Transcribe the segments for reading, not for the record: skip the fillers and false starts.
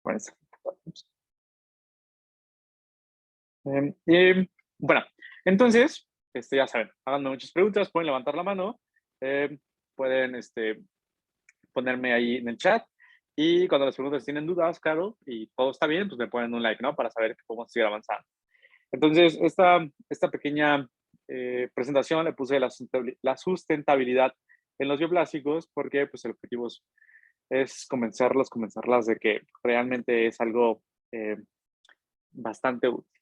Pues, y bueno, entonces, ya saben, háganme muchas preguntas, pueden levantar la mano, eh, pueden ponerme ahí en el chat y cuando las preguntas tienen dudas, claro, y todo está bien, pues me ponen un like, ¿no? Para saber que podemos seguir avanzando. Entonces, esta pequeña presentación le puse la sustentabilidad en los bioplásticos porque pues, el objetivo es convencerlas de que realmente es algo eh, bastante útil.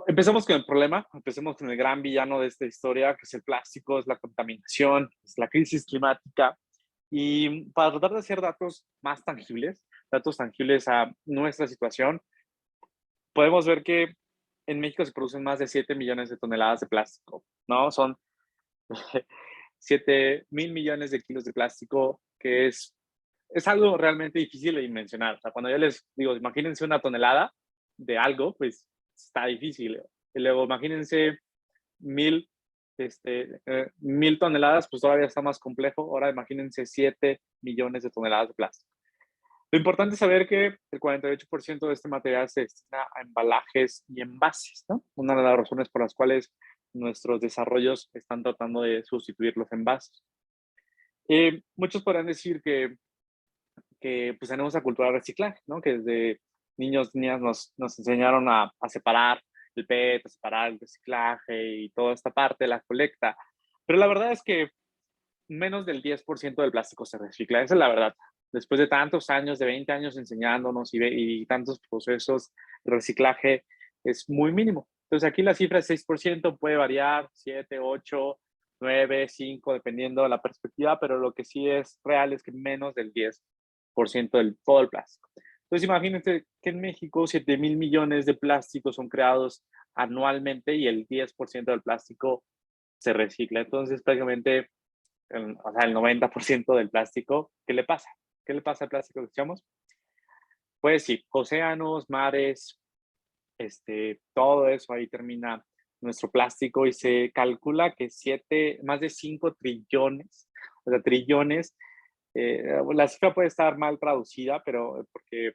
Empecemos con el problema, empecemos con el gran villano de esta historia, que es el plástico, es la contaminación, es la crisis climática. Y para tratar de hacer datos más tangibles, datos tangibles a nuestra situación, podemos ver que en México se producen más de 7 millones de toneladas de plástico, ¿no? Son 7.000 millones de kilos de plástico, que es algo realmente difícil de dimensionar. O sea, cuando yo les digo, imagínense una tonelada de algo, pues está difícil. Y luego imagínense 1.000, 1.000 toneladas, pues todavía está más complejo. Ahora imagínense 7 millones de toneladas de plástico. Lo importante es saber que el 48% de este material se destina a embalajes y envases, ¿no? Una de las razones por las cuales nuestros desarrollos están tratando de sustituir los envases. Muchos podrán decir que pues, tenemos la cultura de reciclaje, ¿no? Que desde niños, niñas nos enseñaron a separar el PET, a separar el reciclaje y toda esta parte de la colecta. Pero la verdad es que menos del 10% del plástico se recicla, esa es la verdad. Después de tantos años, de 20 años enseñándonos y tantos procesos de reciclaje, es muy mínimo. Entonces aquí la cifra es 6%, puede variar, 7, 8, 9, 5, dependiendo de la perspectiva, pero lo que sí es real es que menos del 10% del todo el plástico. Entonces imagínense que en México 7.000 millones de plásticos son creados anualmente y el 10% del plástico se recicla. Entonces prácticamente o sea, el 90% del plástico, ¿qué le pasa? ¿Qué le pasa al plástico que echamos? Pues sí, océanos, mares, todo eso ahí termina nuestro plástico y se calcula que más de 5 trillones, o sea, trillones, la cifra puede estar mal traducida, pero porque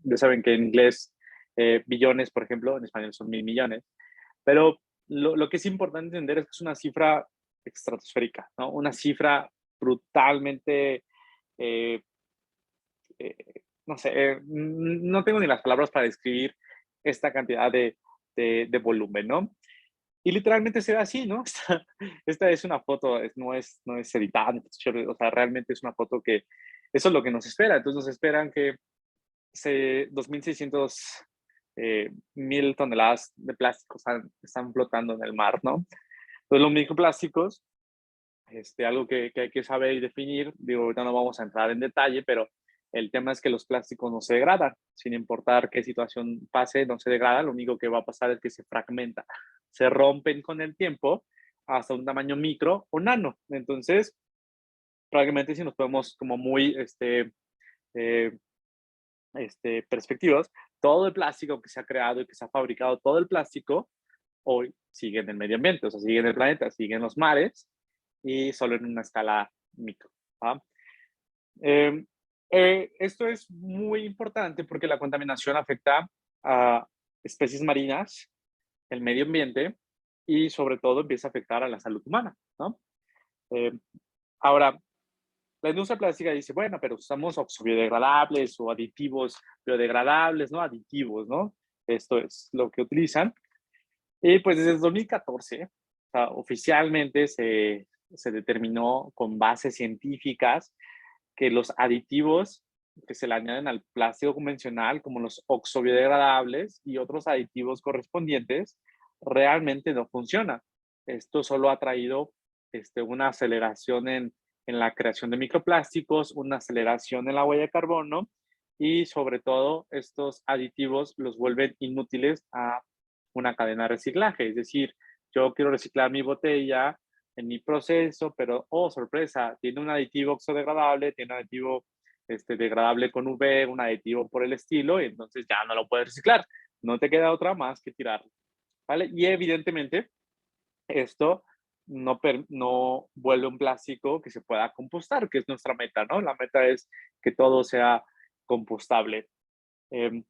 ya saben que en inglés billones, por ejemplo, en español son 1.000 millones, pero lo que es importante entender es que es una cifra estratosférica, ¿no? Una cifra brutalmente, eh, eh, no sé, no tengo ni las palabras para describir esta cantidad de volumen, ¿no? Y literalmente se ve así, ¿no? Esta es una foto, no es editada, o sea, realmente es una foto que eso es lo que nos espera. Entonces nos esperan que 2.600 mil toneladas de plástico están flotando en el mar, ¿no? Entonces los microplásticos, algo que hay que saber y definir, digo, ahorita no vamos a entrar en detalle, pero el tema es que los plásticos no se degradan, sin importar qué situación pase, no se degradan, lo único que va a pasar es que se fragmenta, se rompen con el tiempo hasta un tamaño micro o nano. Entonces, probablemente si nos podemos como muy, eh, perspectivas, todo el plástico que se ha creado y que se ha fabricado, todo el plástico, hoy sigue en el medio ambiente, o sea, sigue en el planeta, sigue en los mares y solo en una escala micro. ¿Va? Eh, Esto es muy importante porque la contaminación afecta a especies marinas, el medio ambiente y sobre todo empieza a afectar a la salud humana, ¿no? Eh, Ahora, la industria plástica dice, bueno, pero usamos oxobiodegradables o aditivos biodegradables, ¿no? Aditivos, ¿no? Esto es lo que utilizan. Y pues desde el 2014, o sea, oficialmente se determinó con bases científicas que los aditivos que se le añaden al plástico convencional, como los oxobiodegradables y otros aditivos correspondientes, realmente no funcionan. Esto solo ha traído una aceleración en la creación de microplásticos, una aceleración en la huella de carbono y sobre todo estos aditivos los vuelven inútiles a una cadena de reciclaje. Es decir, yo quiero reciclar mi botella en mi proceso, pero, oh, sorpresa, tiene un aditivo oxodegradable, tiene un aditivo degradable con UV, un aditivo por el estilo, y entonces ya no lo puedes reciclar. No te queda otra más que tirarlo, ¿vale? Y evidentemente esto no vuelve un plástico que se pueda compostar, que es nuestra meta, ¿no? La meta es que todo sea compostable. Em,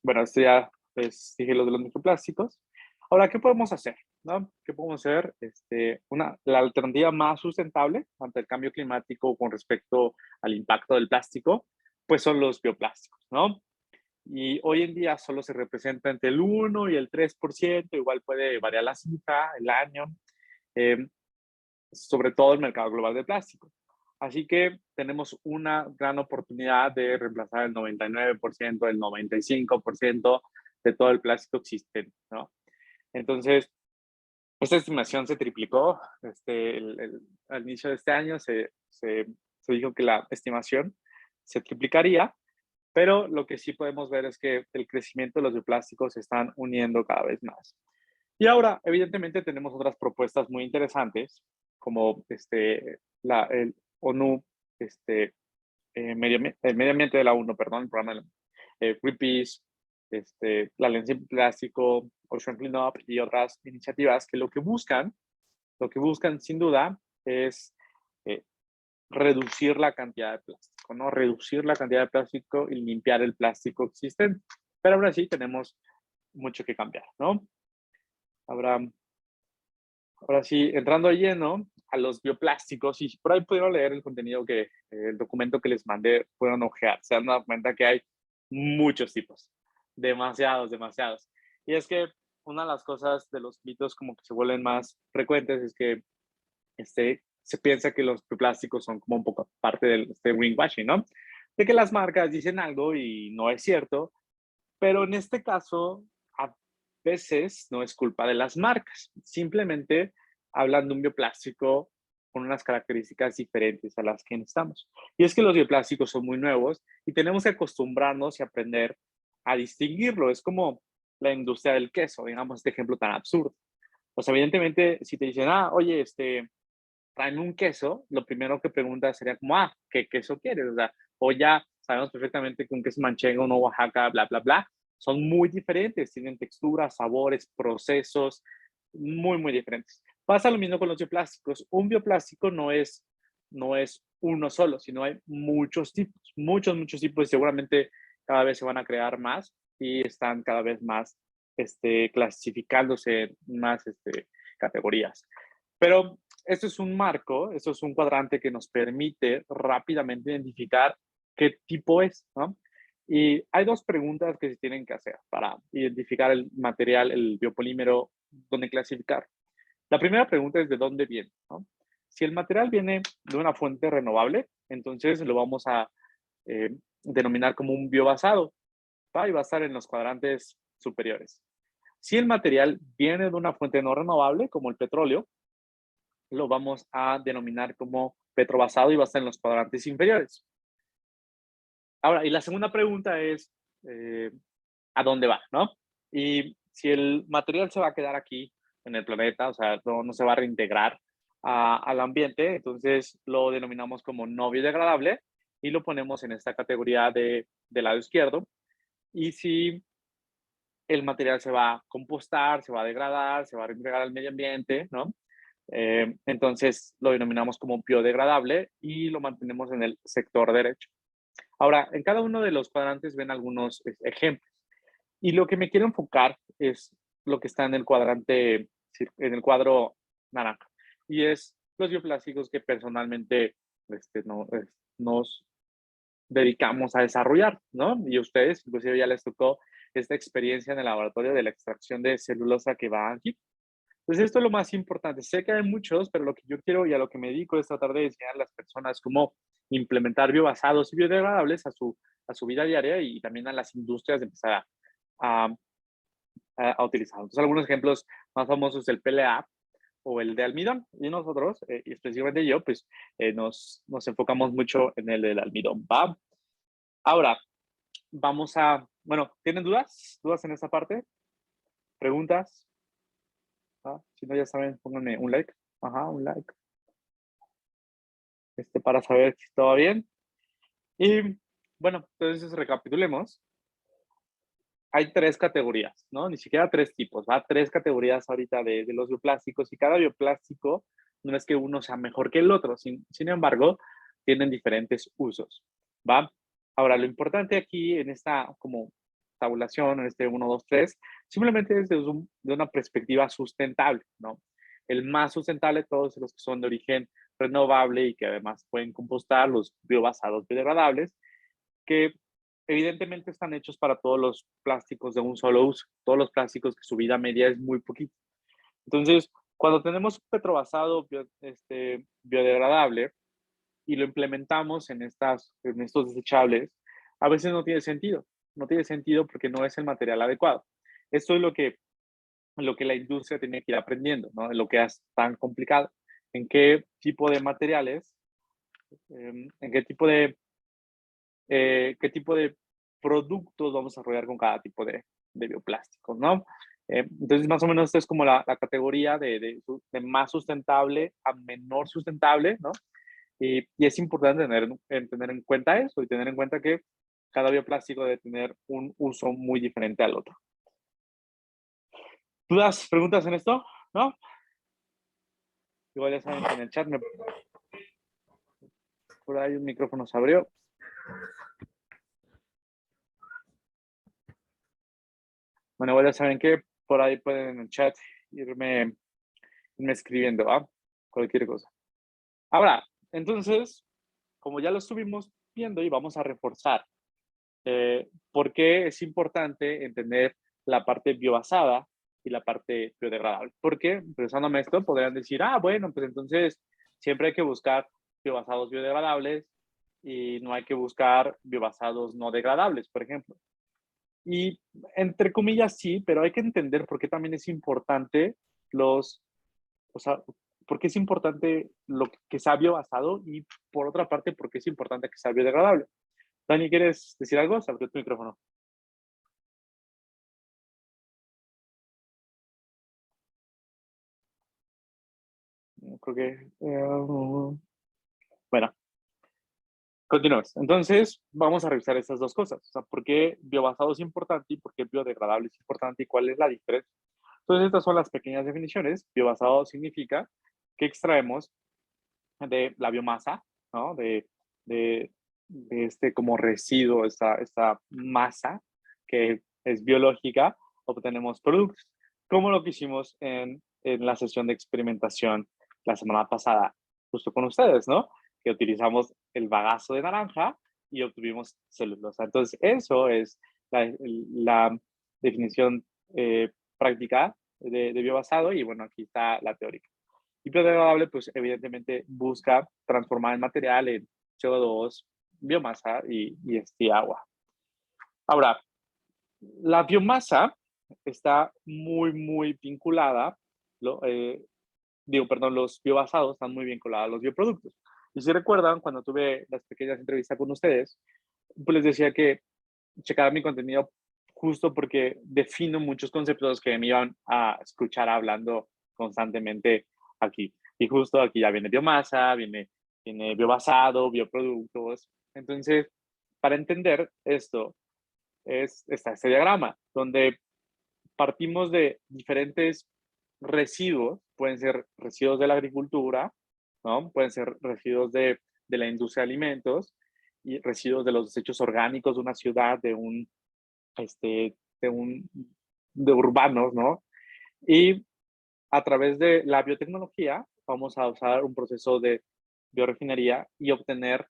bueno, esto ya pues, dije lo de los microplásticos. Ahora, ¿qué podemos hacer? ¿No? ¿Qué podemos hacer? La alternativa más sustentable ante el cambio climático con respecto al impacto del plástico, pues son los bioplásticos, ¿no? Y hoy en día solo se representa entre el 1 y el 3%, igual puede variar la cifra, el año, eh, sobre todo el mercado global de plástico. Así que tenemos una gran oportunidad de reemplazar el 99%, el 95% de todo el plástico existente, ¿no? Entonces, esta estimación se triplicó. Al inicio de este año se dijo que la estimación se triplicaría, pero lo que sí podemos ver es que el crecimiento de los bioplásticos se están uniendo cada vez más. Y ahora, evidentemente, tenemos otras propuestas muy interesantes, como el ONU, el medio ambiente de la ONU, perdón, el programa Greenpeace, la Alianza Plástico, Ocean Cleanup y otras iniciativas que lo que buscan sin duda es eh, reducir la cantidad de plástico, ¿no? Reducir la cantidad de plástico y limpiar el plástico existente. Pero aún así tenemos mucho que cambiar, ¿no? Ahora, ahora sí, entrando de lleno a los bioplásticos, y por ahí pudieron leer el contenido el documento que les mandé, pudieron ojear, se han dado cuenta que hay muchos tipos, demasiados, demasiados. Y es que una de las cosas de los mitos como que se vuelven más frecuentes es que se piensa que los bioplásticos son como un poco parte del greenwashing, ¿no? De que las marcas dicen algo y no es cierto, pero en este caso, a veces no es culpa de las marcas, simplemente hablan de un bioplástico con unas características diferentes a las que necesitamos. Y es que los bioplásticos son muy nuevos y tenemos que acostumbrarnos y aprender a distinguirlo. Es como la industria del queso, digamos, este ejemplo tan absurdo. Pues evidentemente, si te dicen, oye, tráeme un queso, lo primero que preguntas sería como, ¿qué queso quieres? O sea, o ya sabemos perfectamente que un queso manchego, uno Oaxaca, bla, bla, bla, son muy diferentes, tienen texturas, sabores, procesos muy, muy diferentes. Pasa lo mismo con los bioplásticos. Un bioplástico no es uno solo, sino hay muchos tipos, muchos, muchos tipos y seguramente cada vez se van a crear más y están cada vez más clasificándose en más categorías. Pero esto es un marco, esto es un cuadrante que nos permite rápidamente identificar qué tipo es, ¿no? Y hay dos preguntas que se tienen que hacer para identificar el material, el biopolímero, dónde clasificar. La primera pregunta es de dónde viene, ¿no? Si el material viene de una fuente renovable, entonces lo vamos a denominar como un biobasado, ¿va? Y va a estar en los cuadrantes superiores. Si el material viene de una fuente no renovable, como el petróleo, lo vamos a denominar como petrobasado y va a estar en los cuadrantes inferiores. Ahora, y la segunda pregunta es, ¿a dónde va? ¿No? Y si el material se va a quedar aquí en el planeta, o sea, no se va a reintegrar al ambiente, entonces lo denominamos como no biodegradable y lo ponemos en esta categoría del lado izquierdo. Y si el material se va a compostar, se va a degradar, se va a reintegrar al medio ambiente, ¿no? Entonces lo denominamos como biodegradable y lo mantenemos en el sector derecho. Ahora, en cada uno de los cuadrantes ven algunos ejemplos. Y lo que me quiero enfocar es lo que está en el cuadrante, en el cuadro naranja. Y es los bioplásticos que personalmente nos dedicamos a desarrollar, ¿no? Y a ustedes, inclusive ya les tocó esta experiencia en el laboratorio de la extracción de celulosa que va aquí. Pues esto es lo más importante. Sé que hay muchos, pero lo que yo quiero y a lo que me dedico es tratar de enseñar a las personas cómo implementar biobasados y biodegradables a su vida diaria y también a las industrias de empezar a, a utilizar. Entonces, algunos ejemplos más famosos del PLA o el de almidón. Y nosotros, y específicamente yo, pues nos enfocamos mucho en el del almidón. ¿Va? Ahora, bueno, ¿tienen dudas? ¿Dudas en esta parte? ¿Preguntas? Si no, ya saben, pónganme un like. Ajá, un like. Para saber si todo va bien. Y bueno, entonces recapitulemos. hay tres categorías, ¿no? Ni siquiera tres tipos, va, tres categorías ahorita de los bioplásticos y cada bioplástico no es que uno sea mejor que el otro, sin embargo, tienen diferentes usos, ¿va? Ahora, lo importante aquí en esta como tabulación, en este uno 2 3 simplemente es de una perspectiva sustentable, ¿no? El más sustentable, todos los que son de origen renovable y que además pueden compostar, los biobasados biodegradables, que evidentemente están hechos para todos los plásticos de un solo uso, todos los plásticos que su vida media es muy poquita. Entonces, cuando tenemos petrobasado biodegradable y lo implementamos en estos desechables, a veces no tiene sentido. No tiene sentido porque no es el material adecuado. Esto es lo que la industria tiene que ir aprendiendo, ¿no? En lo que es tan complicado. En qué tipo de materiales, en qué tipo de productos vamos a desarrollar con cada tipo de bioplástico, ¿no? Entonces, más o menos, esta es como la categoría de más sustentable a menor sustentable, ¿no? Y es importante tener en cuenta eso y tener en cuenta que cada bioplástico debe tener un uso muy diferente al otro. ¿Dudas, preguntas en esto? ¿No? Igual ya saben que en el chat por ahí un micrófono se abrió. Bueno, igual ya saben que por ahí pueden en el chat irme escribiendo, ¿va? Cualquier cosa. Ahora, entonces, como ya lo estuvimos viendo y vamos a reforzar, ¿por qué es importante entender la parte biobasada y la parte biodegradable? Porque, pensándome esto, podrían decir, bueno, pues entonces siempre hay que buscar biobasados biodegradables y no hay que buscar biobasados no degradables, por ejemplo. Y entre comillas sí, pero hay que entender por qué también es importante o sea, por qué es importante lo que sea biobasado y por otra parte, por qué es importante que sea biodegradable. Dani, ¿quieres decir algo? Se abrió tu micrófono. Creo que... bueno, continuemos. Entonces, vamos a revisar estas dos cosas. O sea, ¿por qué biobasado es importante y por qué biodegradable es importante y cuál es la diferencia? Entonces, estas son las pequeñas definiciones. Biobasado significa que extraemos de la biomasa, ¿no? De este como residuo, esta masa que es biológica, obtenemos productos, como lo que hicimos en la sesión de experimentación la semana pasada, justo con ustedes, ¿no? Que utilizamos el bagazo de naranja y obtuvimos celulosa. Entonces, eso es la definición práctica de biobasado y bueno, aquí está la teórica. Y biodegradable, pues evidentemente busca transformar el material en CO2, biomasa y agua. Ahora, la biomasa está muy vinculada, los biobasados están muy vinculados a los bioproductos. Y si recuerdan, cuando tuve las pequeñas entrevistas con ustedes, pues les decía que checar mi contenido justo porque defino muchos conceptos que me iban a escuchar hablando constantemente aquí. Y justo aquí ya viene biomasa, viene biobasado, bioproductos. Entonces, para entender esto, está este diagrama, donde partimos de diferentes residuos, pueden ser residuos de la agricultura, ¿no? Pueden ser residuos de la industria de alimentos y residuos de los desechos orgánicos de una ciudad, este, de, un, de urbanos, ¿no? Y a través de la biotecnología vamos a usar un proceso de biorefinería y obtener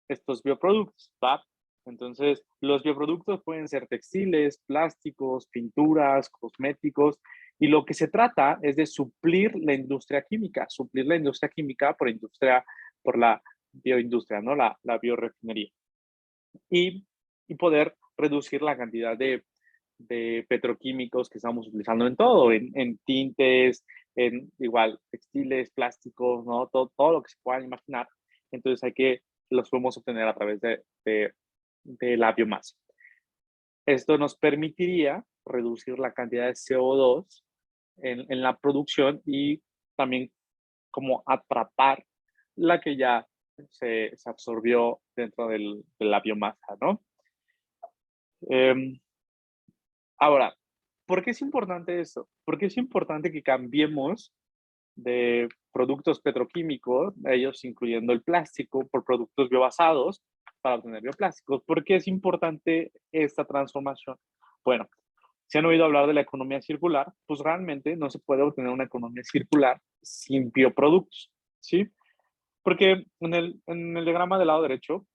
estos bioproductos, ¿va? Entonces, los bioproductos pueden ser textiles, plásticos, pinturas, cosméticos, y lo que se trata es de suplir la industria química por la bioindustria, ¿no? La biorefinería. Y, y poder reducir la cantidad de petroquímicos que estamos utilizando en todo, en tintes, en igual textiles, plásticos, ¿no? Todo lo que se puedan imaginar. Entonces los podemos obtener a través de la biomasa. Esto nos permitiría reducir la cantidad de CO2 en la producción y también como atrapar la que ya se absorbió dentro de la biomasa, ¿no? Ahora, ¿por qué es importante esto? Porque es importante que cambiemos de productos petroquímicos, ellos incluyendo el plástico, por productos biobasados para obtener bioplásticos. ¿Por qué es importante esta transformación? Bueno, si han oído hablar de la economía circular, pues realmente no se puede obtener una economía circular sin bioproductos, ¿sí? Porque en el diagrama del lado derecho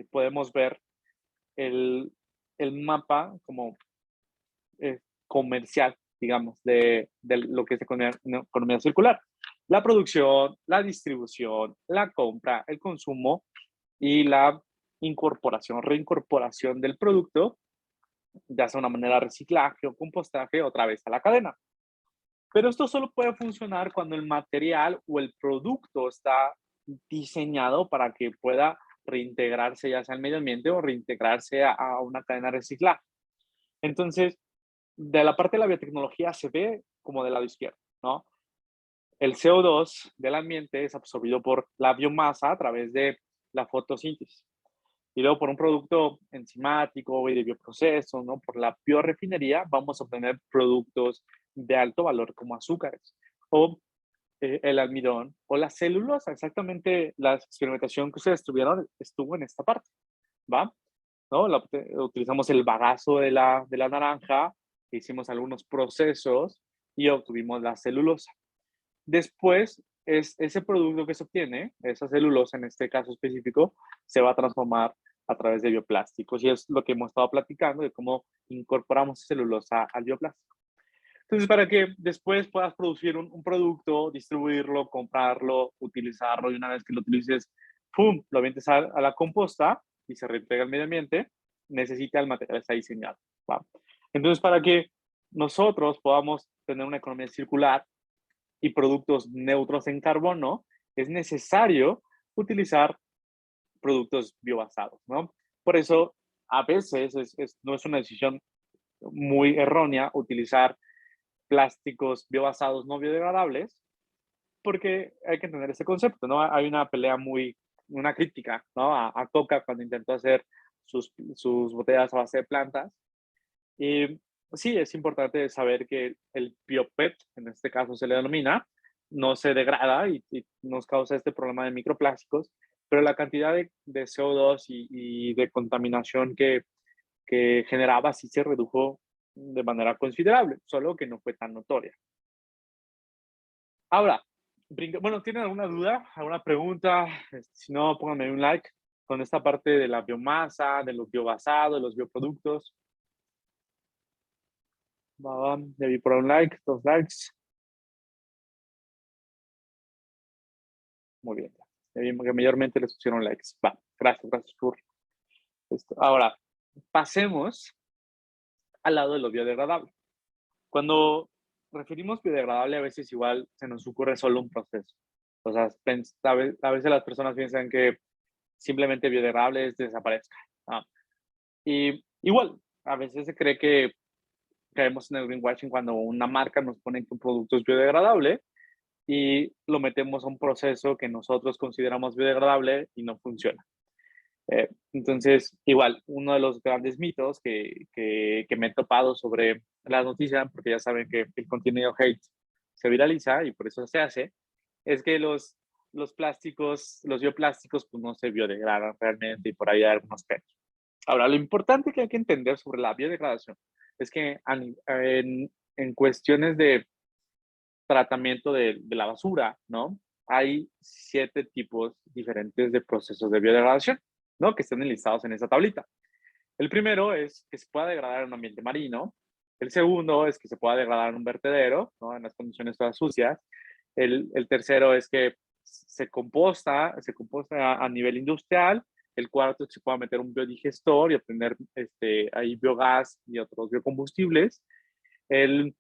podemos ver el, el mapa como comercial, digamos, de lo que es economía circular. La producción, la distribución, la compra, el consumo y la incorporación, reincorporación del producto, ya sea una manera de reciclaje o compostaje, otra vez a la cadena. Pero esto solo puede funcionar cuando el material o el producto está diseñado para que pueda reintegrarse ya sea al medio ambiente o reintegrarse a una cadena de reciclaje. Entonces, de la parte de la biotecnología se ve como del lado izquierdo, ¿no? El CO2 del ambiente es absorbido por la biomasa a través de la fotosíntesis. Y luego por un producto enzimático y de bioproceso, ¿no? Por la biorefinería vamos a obtener productos de alto valor como azúcares o el almidón o la celulosa. Exactamente la experimentación que ustedes tuvieron estuvo en esta parte, ¿va? ¿No? Utilizamos el bagazo de la naranja, hicimos algunos procesos y obtuvimos la celulosa. Después, ese producto que se obtiene, esa celulosa en este caso específico, se va a transformar a través de bioplásticos y es lo que hemos estado platicando de cómo incorporamos celulosa al bioplástico. Entonces, para que después puedas producir un producto, distribuirlo, comprarlo, utilizarlo y una vez que lo utilices, ¡pum!, lo avientes a la composta y se reintegra al medio ambiente, necesita el material está diseñado, ¿va? Entonces, para que nosotros podamos tener una economía circular y productos neutros en carbono, es necesario utilizar productos biobasados, ¿no? Por eso, a veces no es una decisión muy errónea utilizar plásticos biobasados no biodegradables, porque hay que entender ese concepto, ¿no? Hay una crítica, ¿no? A Coca cuando intentó hacer sus botellas a base de plantas. Y sí, es importante saber que el BioPET, en este caso se le denomina, no se degrada y nos causa este problema de microplásticos, pero la cantidad de CO2 y de contaminación que generaba sí se redujo de manera considerable, solo que no fue tan notoria. Ahora, bueno, ¿tienen alguna duda, alguna pregunta? Si no, pónganme un like con esta parte de la biomasa, de los biobasados, de los bioproductos. Va, le vi por un like, 2 likes. Muy bien. Ya vimos que mayormente les pusieron likes. Va, gracias por esto. Ahora, pasemos al lado de lo biodegradable. Cuando referimos biodegradable, a veces igual se nos ocurre solo un proceso. O sea, a veces las personas piensan que simplemente biodegradable es desaparezca. ¿No? Y igual, a veces se cree que caemos en el greenwashing cuando una marca nos pone que un producto es biodegradable y lo metemos a un proceso que nosotros consideramos biodegradable y no funciona. Entonces, igual, uno de los grandes mitos que me he topado sobre las noticias, porque ya saben que el contenido hate se viraliza y por eso se hace, es que los plásticos, los bioplásticos, pues no se biodegradan realmente y por ahí hay algunos peros. Ahora, lo importante que hay que entender sobre la biodegradación es que en cuestiones de tratamiento de la basura, ¿no? Hay 7 tipos diferentes de procesos de biodegradación, ¿no? Que están enlistados en esa tablita. El primero es que se pueda degradar en un ambiente marino. El segundo es que se pueda degradar en un vertedero, ¿no? En las condiciones todas sucias. El tercero es que se composta a nivel industrial. El cuarto es que se pueda meter un biodigestor y obtener ahí biogás y otros biocombustibles. El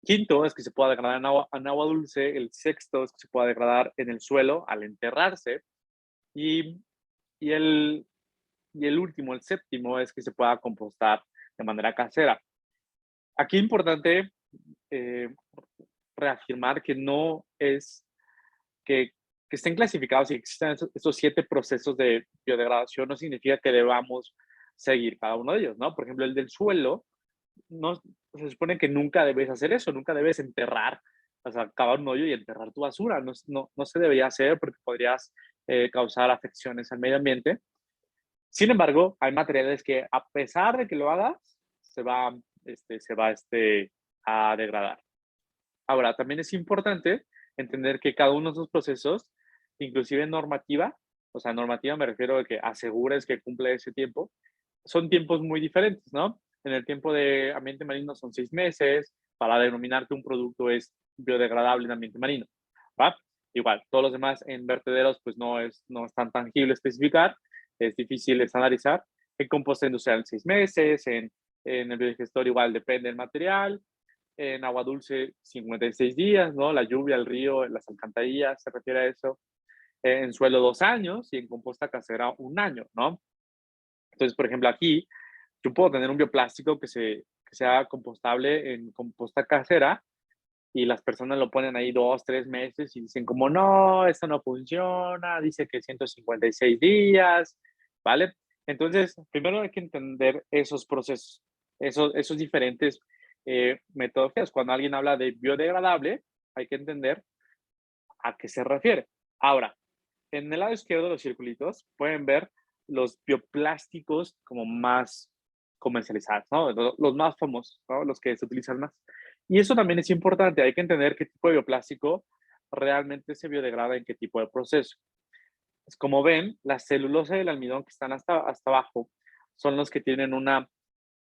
quinto es que se pueda degradar en agua dulce. El sexto es que se pueda degradar en el suelo al enterrarse. Y, y, el, y el último, el séptimo, es que se pueda compostar de manera casera. Aquí es importante eh, reafirmar que no es que estén clasificados y que existan estos 7 procesos de biodegradación, no significa que debamos seguir cada uno de ellos, ¿no? Por ejemplo, el del suelo no, se supone que nunca debes hacer eso, nunca debes enterrar, o sea, cavar un hoyo y enterrar tu basura, no se debería hacer porque podrías causar afecciones al medio ambiente. Sin embargo, hay materiales que a pesar de que lo hagas, se va a degradar. Ahora, también es importante entender que cada uno de esos procesos, inclusive normativa, o sea, normativa me refiero a que asegures que cumple ese tiempo, son tiempos muy diferentes, ¿no? En el tiempo de ambiente marino son 6 meses, para denominar que un producto es biodegradable en ambiente marino, ¿va? Igual, todos los demás en vertederos, pues no es tan tangible especificar, es difícil estandarizar. En composta industrial 6 meses, en el biodigestor igual depende del material, en agua dulce 56 días, ¿no? La lluvia, el río, las alcantarillas, se refiere a eso. En suelo 2 años y en composta casera 1 año, ¿no? Entonces, por ejemplo, aquí yo puedo tener un bioplástico que sea compostable en composta casera y las personas lo ponen ahí 2, 3 meses y dicen como, no, esto no funciona, dice que 156 días, ¿vale? Entonces, primero hay que entender esos procesos, esos diferentes metodologías. Cuando alguien habla de biodegradable, hay que entender a qué se refiere. Ahora, en el lado izquierdo de los circulitos pueden ver los bioplásticos como más comercializados, ¿no? Los más famosos, ¿no? Los que se utilizan más. Y eso también es importante, hay que entender qué tipo de bioplástico realmente se biodegrada en qué tipo de proceso. Pues como ven, la celulosa y el almidón que están hasta abajo son los que tienen una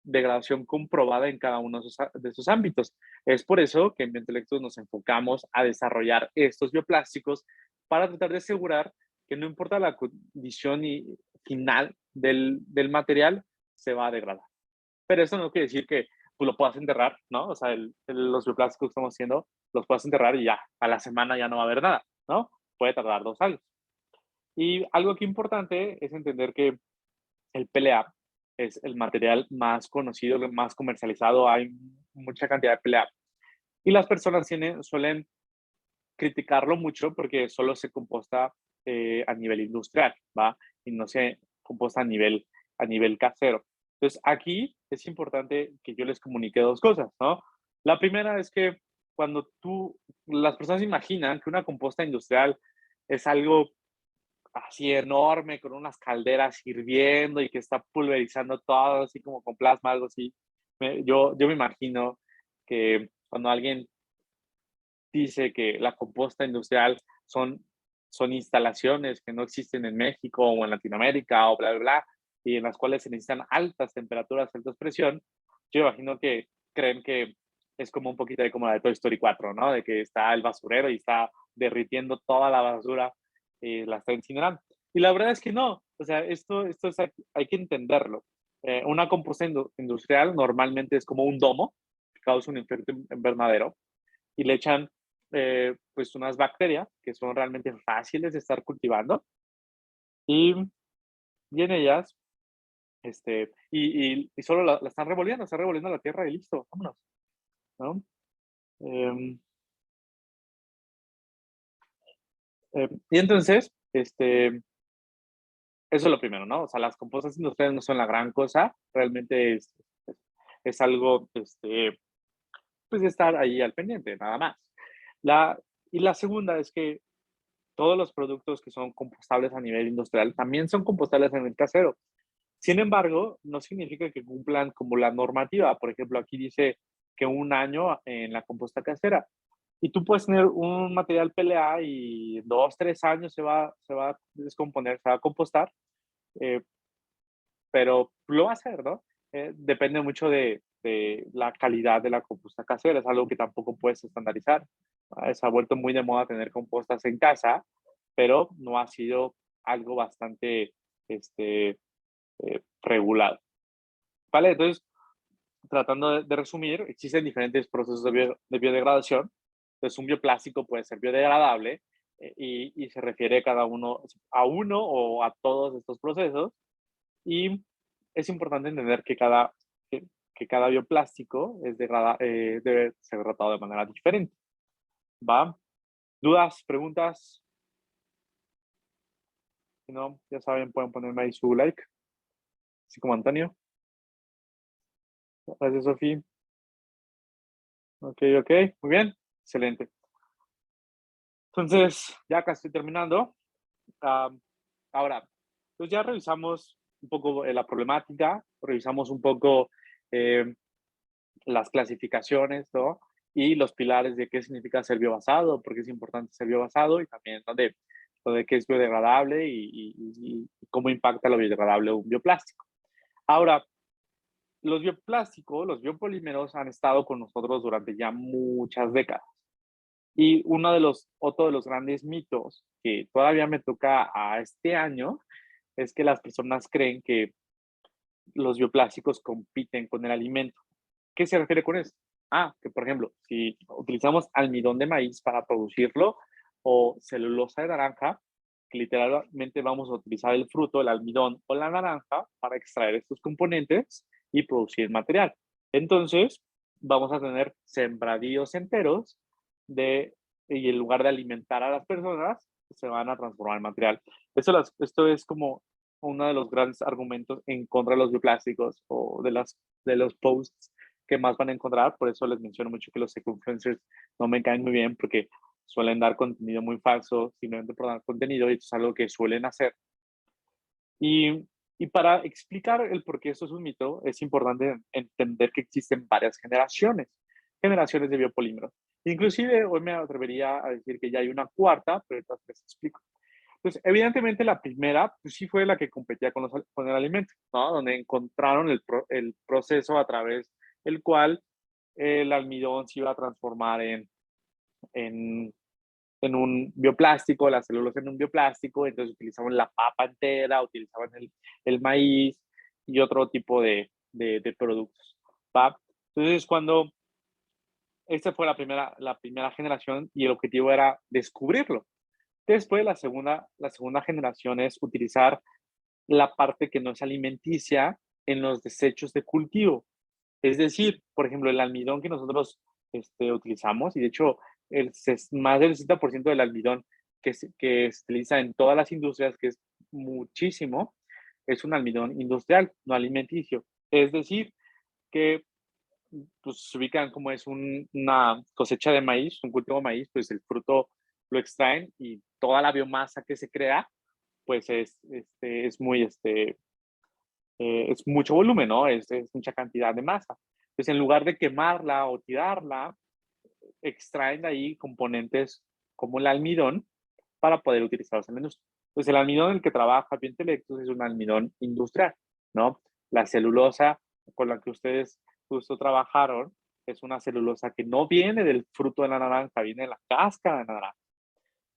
degradación comprobada en cada uno de esos ámbitos. Es por eso que en Biointelectos nos enfocamos a desarrollar estos bioplásticos para tratar de asegurar que no importa la condición final del material, se va a degradar. Pero eso no quiere decir que pues, lo puedas enterrar, ¿no? O sea, los bioplásticos que estamos haciendo, los puedes enterrar y ya, a la semana ya no va a haber nada, ¿no? Puede tardar 2 años. Y algo aquí importante es entender que el PLA es el material más conocido, el más comercializado, hay mucha cantidad de PLA. Y las personas suelen criticarlo mucho porque solo se composta a nivel industrial, ¿va? Y no se composta a nivel casero. Entonces, aquí es importante que yo les comunique dos cosas, ¿no? La primera es que las personas imaginan que una composta industrial es algo así enorme, con unas calderas hirviendo y que está pulverizando todo, así como con plasma, algo así. Yo me imagino que cuando alguien dice que la composta industrial son instalaciones que no existen en México o en Latinoamérica o bla, bla, bla, y en las cuales se necesitan altas temperaturas, altas presión, yo imagino que creen que es como un poquito de como la de Toy Story 4, ¿no? De que está el basurero y está derritiendo toda la basura y la está incinerando. Y la verdad es que no, o sea, esto hay que entenderlo. Una composta industrial normalmente es como un domo que causa un efecto invernadero y le echan pues unas bacterias que son realmente fáciles de estar cultivando y, y en ellas, y solo la están revolviendo la tierra y listo, vámonos, ¿no? Em, y entonces, eso es lo primero, ¿no? O sea, las compostas industriales no son la gran cosa, realmente es algo, pues de estar ahí al pendiente, nada más. La, y la segunda es que todos los productos que son compostables a nivel industrial también son compostables a nivel casero. Sin embargo, no significa que cumplan como la normativa. Por ejemplo, aquí dice que 1 año en la composta casera. Y tú puedes tener un material PLA y 2, 3 años se va a descomponer, se va a compostar, eh, pero lo va a hacer, ¿no? Depende mucho de la calidad de la composta casera. Es algo que tampoco puedes estandarizar. Se ha vuelto muy de moda tener compostas en casa, pero no ha sido algo bastante este, regulado. ¿Vale? Entonces, tratando de resumir, existen diferentes procesos de biodegradación. Entonces, un bioplástico puede ser biodegradable y se refiere a uno o a todos estos procesos. Y es importante entender que cada bioplástico debe ser tratado de manera diferente. ¿Va? ¿Dudas? ¿Preguntas? Si no, ya saben, pueden ponerme ahí su like, así como Antonio. Gracias, Sofía. Ok, ok, muy bien, excelente. Entonces, ya casi terminando. Am, ahora, pues ya revisamos un poco la problemática, revisamos un poco eh, las clasificaciones, ¿no? Y los pilares de qué significa ser biobasado, por qué es importante ser biobasado y también lo de qué es biodegradable y cómo impacta lo biodegradable un bioplástico. Ahora, los bioplásticos, los biopolímeros han estado con nosotros durante ya muchas décadas. Y otro de los grandes mitos que todavía me toca a este año es que las personas creen que los bioplásticos compiten con el alimento. ¿Qué se refiere con eso? Que por ejemplo, si utilizamos almidón de maíz para producirlo o celulosa de naranja, que literalmente vamos a utilizar el fruto, el almidón o la naranja para extraer estos componentes y producir el material. Entonces, vamos a tener sembradíos enteros de, y en lugar de alimentar a las personas, se van a transformar en material. Esto es como uno de los grandes argumentos en contra de los bioplásticos o de los posts que más van a encontrar. Por eso les menciono mucho que los eco-influencers no me caen muy bien porque suelen dar contenido muy falso simplemente por dar contenido y esto es algo que suelen hacer. Y, y para explicar el por qué esto es un mito, es importante entender que existen varias generaciones de biopolímeros. Inclusive hoy me atrevería a decir que ya hay una cuarta, pero entonces les explico. Pues evidentemente la primera, pues sí fue la que competía con el alimento, ¿no? Donde encontraron el proceso a través del cual el almidón se iba a transformar en, en un bioplástico, las células en un bioplástico, entonces utilizaban la papa entera, utilizaban el maíz y otro tipo de productos, ¿va? Entonces, cuando esta fue la primera generación y el objetivo era descubrirlo. Después, la segunda generación es utilizar la parte que no es alimenticia en los desechos de cultivo. Es decir, por ejemplo, el almidón que nosotros utilizamos, y de hecho, más del 60% del almidón que se utiliza en todas las industrias, que es muchísimo, es un almidón industrial, no alimenticio. Es decir, que pues, se ubican como es una cosecha de maíz, un cultivo de maíz, pues el fruto lo extraen y toda la biomasa que se crea, pues es mucho volumen, ¿no? Es mucha cantidad de masa. Pues en lugar de quemarla o tirarla, extraen de ahí componentes como el almidón para poder utilizarlos en la industria. Pues el almidón en el que trabaja Biointelectus es un almidón industrial, ¿no? La celulosa con la que ustedes justo trabajaron es una celulosa que no viene del fruto de la naranja, viene de la cáscara de la naranja,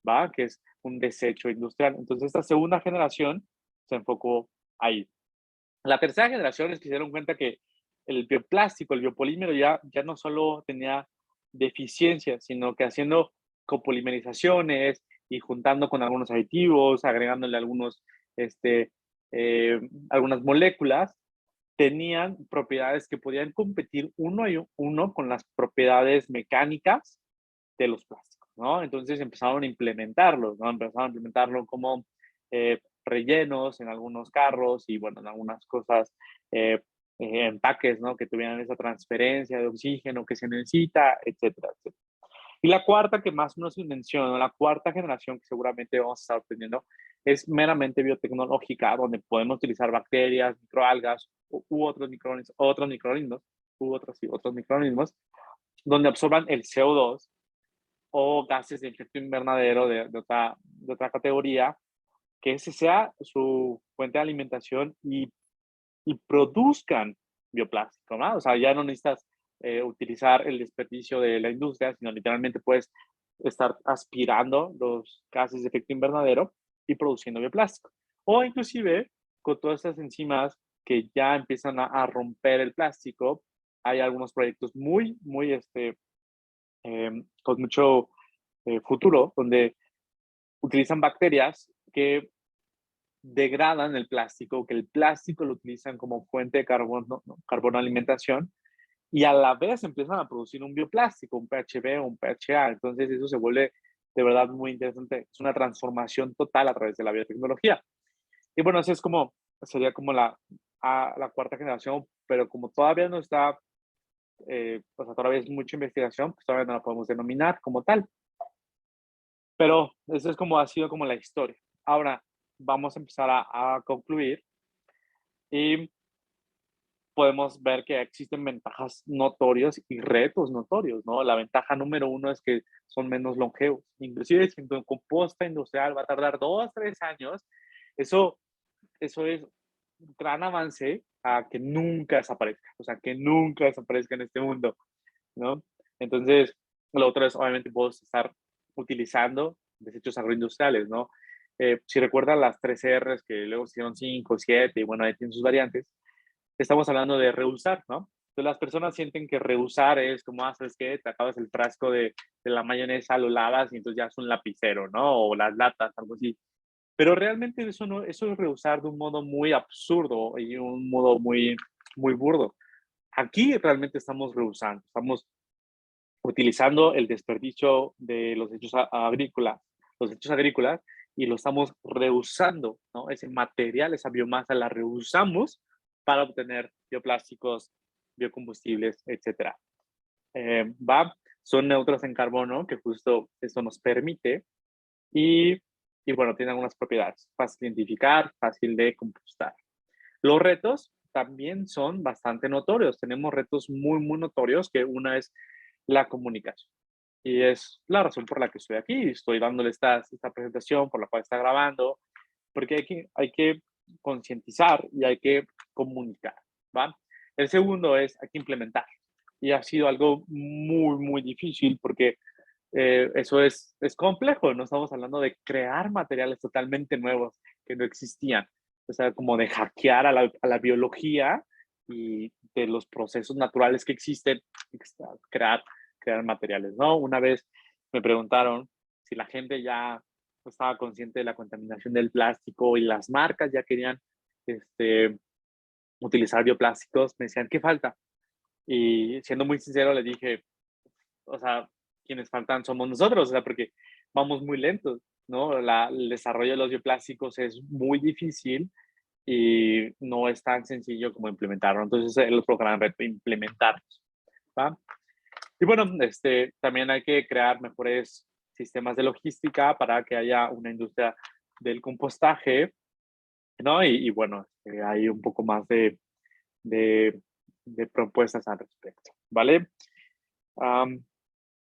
¿va? Que es un desecho industrial. Entonces, esta segunda generación se enfocó ahí. La tercera generación es que se dieron cuenta que el bioplástico, el biopolímero ya no solo tenía deficiencias, sino que haciendo copolimerizaciones y juntando con algunos aditivos, agregándole este, algunas moléculas, tenían propiedades que podían competir uno con las propiedades mecánicas de los plásticos, ¿no? Entonces empezaron a implementarlos, ¿no? Empezaron a implementarlo como rellenos en algunos carros y, bueno, en algunas cosas, empaques, ¿no? Que tuvieran esa transferencia de oxígeno que se necesita, etcétera, etcétera. Y la cuarta que más nos menciona, la cuarta generación que seguramente vamos a estar teniendo, es meramente biotecnológica, donde podemos utilizar bacterias, microalgas otros microorganismos, donde absorban el CO2 o gases de efecto invernadero de otra categoría, que ese sea su fuente de alimentación y produzcan bioplástico, ¿no? O sea, ya no necesitas utilizar el desperdicio de la industria, sino literalmente puedes estar aspirando los gases de efecto invernadero y produciendo bioplástico. O inclusive con todas estas enzimas que ya empiezan a romper el plástico, hay algunos proyectos muy, con mucho futuro, donde utilizan bacterias que degradan el plástico, que el plástico lo utilizan como fuente de carbono, ¿no? Carbono alimentación, y a la vez empiezan a producir un bioplástico, un PHB o un PHA. Entonces eso se vuelve de verdad muy interesante. Es una transformación total a través de la biotecnología. Y bueno, así es como sería como la cuarta generación, pero como todavía no está, o sea, todavía es mucha investigación, pues todavía no la podemos denominar como tal. Pero eso es como ha sido como la historia. Ahora vamos a empezar a concluir y podemos ver que existen ventajas notorios y retos notorios, ¿no? La ventaja número uno es que son menos longevos. Inclusive si tu composta industrial va a tardar 2, 3 años, eso, eso es un gran avance a que nunca desaparezca, o sea, que nunca desaparezca en este mundo, ¿no? Entonces, lo otro es, obviamente, puedes estar utilizando desechos agroindustriales, ¿no? Si recuerdan las 3 R's que luego hicieron 5, 7, y bueno, ahí tienen sus variantes, estamos hablando de reusar, ¿no? Entonces las personas sienten que reusar es como, ¿sabes qué? Te acabas el frasco de la mayonesa, lo lavas y entonces ya es un lapicero, ¿no? O las latas, algo así. Pero realmente eso no, eso es reusar de un modo muy absurdo y un modo muy, muy burdo. Aquí realmente estamos reusando, estamos utilizando el desperdicio de los desechos agrícolas y lo estamos reusando, ¿no? Ese material, esa biomasa la reusamos para obtener bioplásticos, biocombustibles, etcétera. Va, son neutros en carbono, que justo eso nos permite, y, y bueno, tienen algunas propiedades, fácil de identificar, fácil de compostar. Los retos también son bastante notorios, tenemos retos muy, muy notorios, que una es la comunicación. Y es la razón por la que estoy aquí, estoy dándole esta presentación, por la cual está grabando, porque hay que concientizar y hay que comunicar, ¿va? El segundo es, hay que implementar. Y ha sido algo muy, muy difícil porque eso es complejo, no estamos hablando de crear materiales totalmente nuevos que no existían, o sea, como de hackear a la biología y de los procesos naturales que existen, crear, crear materiales, ¿no? Una vez me preguntaron si la gente ya estaba consciente de la contaminación del plástico y las marcas ya querían este, utilizar bioplásticos, me decían, ¿qué falta? Y siendo muy sincero, le dije, o sea, quienes faltan somos nosotros, o sea, porque vamos muy lentos, ¿no? El desarrollo de los bioplásticos es muy difícil y no es tan sencillo como implementarlo. Entonces, el otro gran reto, implementarlos, ¿va? Y bueno, también hay que crear mejores sistemas de logística para que haya una industria del compostaje, ¿no? Y bueno, hay un poco más de, de propuestas al respecto, ¿vale? Um,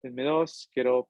denme dos, quiero